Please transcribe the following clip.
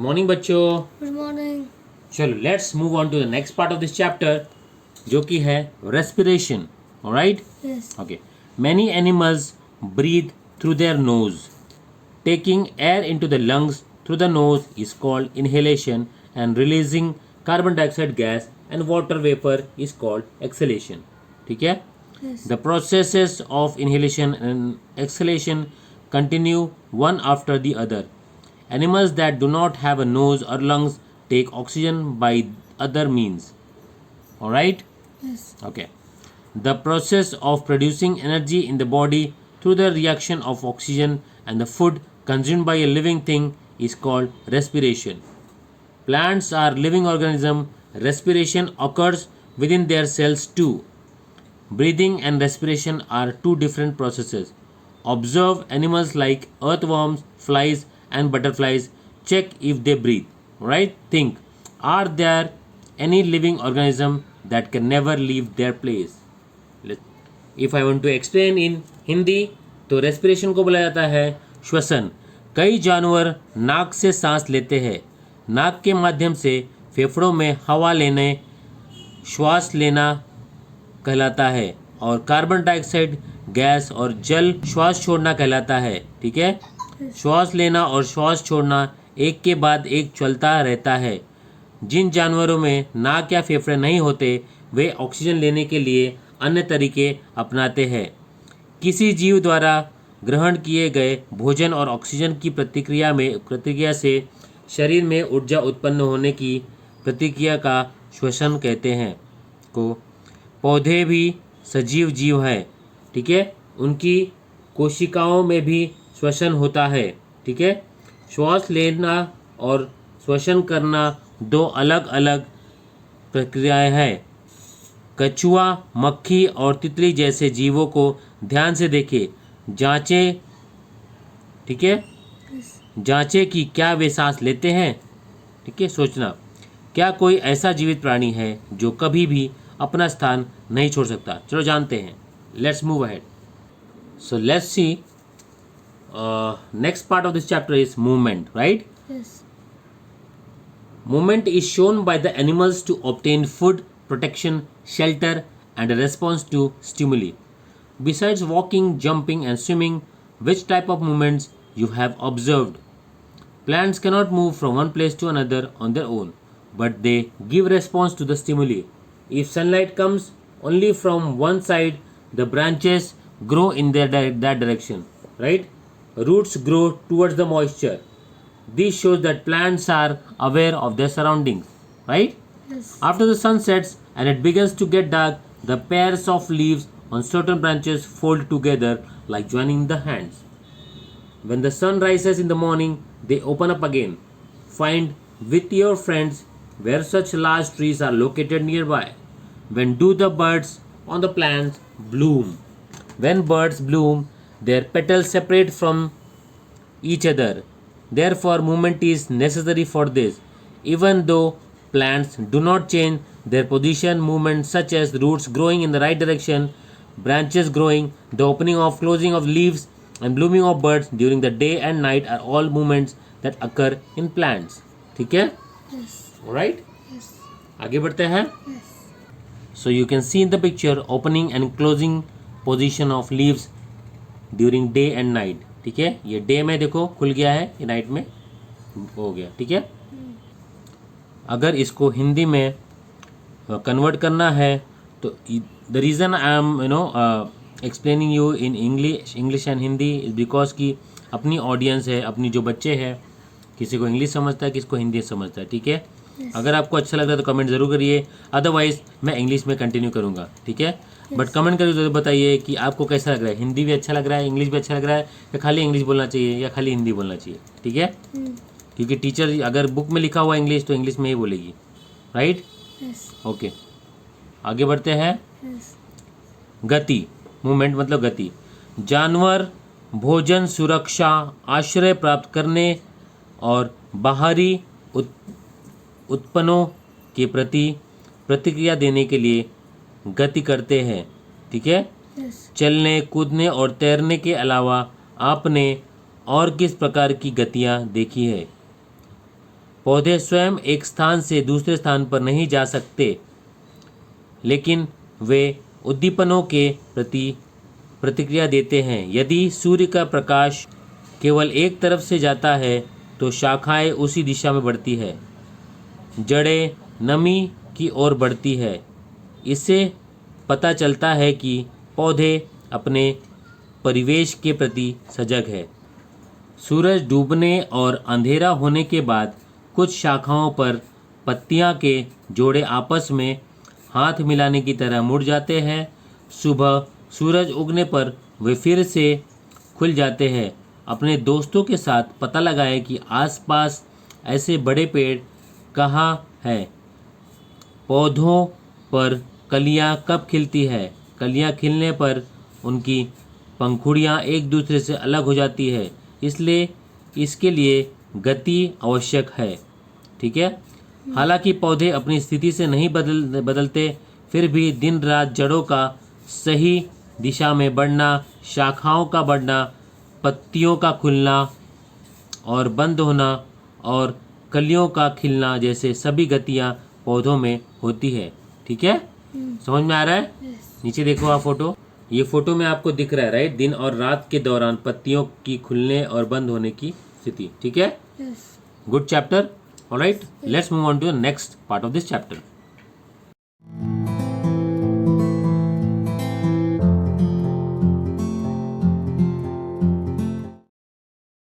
Morning बच्चों। Good morning. चलो let's move on to the next part of this chapter जो कि है respiration. Alright, yes okay. Many animals breathe through their nose. Taking air into the lungs through the nose is called inhalation and releasing carbon dioxide gas and water vapour is called exhalation. ठीक है। Yes The processes of inhalation and exhalation continue one after the other. Animals that do not have a nose or lungs take oxygen by other means. Alright? Yes Okay. The process of producing energy in the body through the reaction of oxygen and the food consumed by a living thing is called respiration. Plants are living organisms. Respiration occurs within their cells too. Breathing and respiration are two different processes. Observe animals like earthworms, flies, and butterflies. Check if they breathe. Right? Think, are there any living organism that can never leave their place? If I want to explain in Hindi, तो respiration को बोला जाता है श्वसन। कई जानवर नाक से सांस लेते हैं। नाक के माध्यम से फेफड़ों में हवा लेने श्वास लेना कहलाता है और कार्बन डाइऑक्साइड गैस और जल श्वास छोड़ना कहलाता है। ठीक है। श्वास लेना और श्वास छोड़ना एक के बाद एक चलता रहता है। जिन जानवरों में नाक या फेफड़े नहीं होते वे ऑक्सीजन लेने के लिए अन्य तरीके अपनाते हैं। किसी जीव द्वारा ग्रहण किए गए भोजन और ऑक्सीजन की प्रतिक्रिया से शरीर में ऊर्जा उत्पन्न होने की प्रतिक्रिया का श्वसन कहते हैं को। पौधे भी सजीव जीव हैं। ठीक है। उनकी कोशिकाओं में भी श्वसन होता है। ठीक है। श्वास लेना और श्वसन करना दो अलग अलग प्रक्रियाएं हैं। कछुआ, मक्खी और तितली जैसे जीवों को ध्यान से देखें। जांचें, ठीक है, जांचें कि क्या वे सांस लेते हैं। ठीक है। सोचना, क्या कोई ऐसा जीवित प्राणी है जो कभी भी अपना स्थान नहीं छोड़ सकता। चलो जानते हैं। Let's move ahead. So let's see next part of this chapter is movement. Right? Yes Movement is shown by the animals to obtain food, protection, shelter, and a response to stimuli. Besides walking, jumping, and swimming, which type of movements you have observed? Plants cannot move from one place to another on their own, but they give response to the stimuli. If sunlight comes only from one side, the branches grow in that direction. Right? Roots grow towards the moisture. This shows that plants are aware of their surroundings. Right? Yes After the sun sets and it begins to get dark, the pairs of leaves on certain branches fold together like joining the hands. When the sun rises in the morning, they open up again. Find with your friends where such large trees are located nearby. When do the birds on the plants bloom? When birds bloom, their petals separate from each other. Therefore, movement is necessary for this. Even though plants do not change their position, movements such as roots growing in the right direction, branches growing, the opening of closing of leaves, and blooming of birds during the day and night are all movements that occur in plants. ठीक है? Yes Alright? Yes आगे बढ़ते हैं। Yes So you can see in the picture opening and closing position of leaves during day and night. ठीक है। ये day में देखो खुल गया है, ये नाइट में हो गया। ठीक है। अगर इसको हिंदी में कन्वर्ट करना है तो the reason I am explaining you in English and Hindi is because कि अपनी ऑडियंस है, अपनी जो बच्चे हैं, किसी को इंग्लिश समझता है, किसी को हिंदी समझता है। ठीक है। अगर आपको अच्छा लग रहा है तो कमेंट ज़रूर करिए, अदरवाइज मैं इंग्लिश में कंटिन्यू करूँगा। ठीक है। बट कमेंट करके ज़रूर बताइए कि आपको कैसा लग रहा है, हिंदी भी अच्छा लग रहा है, इंग्लिश भी अच्छा लग रहा है, या खाली इंग्लिश बोलना चाहिए या खाली हिंदी बोलना चाहिए। ठीक है। क्योंकि टीचर अगर बुक में लिखा हुआ इंग्लिश तो इंग्लिश में ही बोलेगी। राइट? यस ओके, आगे बढ़ते हैं। यस गति, मूवमेंट मतलब गति। जानवर भोजन, सुरक्षा, आश्रय प्राप्त करने और बाहरी उत्पन्नों के प्रति प्रतिक्रिया देने के लिए गति करते हैं। ठीक है। यस चलने, कूदने और तैरने के अलावा आपने और किस प्रकार की गतियाँ देखी है? पौधे स्वयं एक स्थान से दूसरे स्थान पर नहीं जा सकते, लेकिन वे उद्दीपनों के प्रति प्रतिक्रिया देते हैं। यदि सूर्य का प्रकाश केवल एक तरफ से जाता है तो शाखाएं उसी दिशा में बढ़ती है, जड़ें नमी की ओर बढ़ती है। इससे पता चलता है कि पौधे अपने परिवेश के प्रति सजग है। सूरज डूबने और अंधेरा होने के बाद कुछ शाखाओं पर पत्तियां के जोड़े आपस में हाथ मिलाने की तरह मुड़ जाते हैं। सुबह सूरज उगने पर वे फिर से खुल जाते हैं। अपने दोस्तों के साथ पता लगाएं कि आसपास ऐसे बड़े पेड़ कहाँ हैं। पौधों पर कलियां कब खिलती है? कलियां खिलने पर उनकी पंखुड़ियां एक दूसरे से अलग हो जाती है, इसलिए इसके लिए गति आवश्यक है। ठीक है। हालांकि पौधे अपनी स्थिति से नहीं बदलते, फिर भी दिन रात जड़ों का सही दिशा में बढ़ना, शाखाओं का बढ़ना, पत्तियों का खुलना और बंद होना और कलियों का खिलना जैसे सभी गतियां पौधों में होती है। ठीक है, समझ में आ रहा है? नीचे देखो आप फोटो, ये फोटो में आपको दिख रहा है राइट, दिन और रात के दौरान पत्तियों की खुलने और बंद होने की स्थिति। ठीक है, good chapter. Alright, let's move on to the next part of this chapter.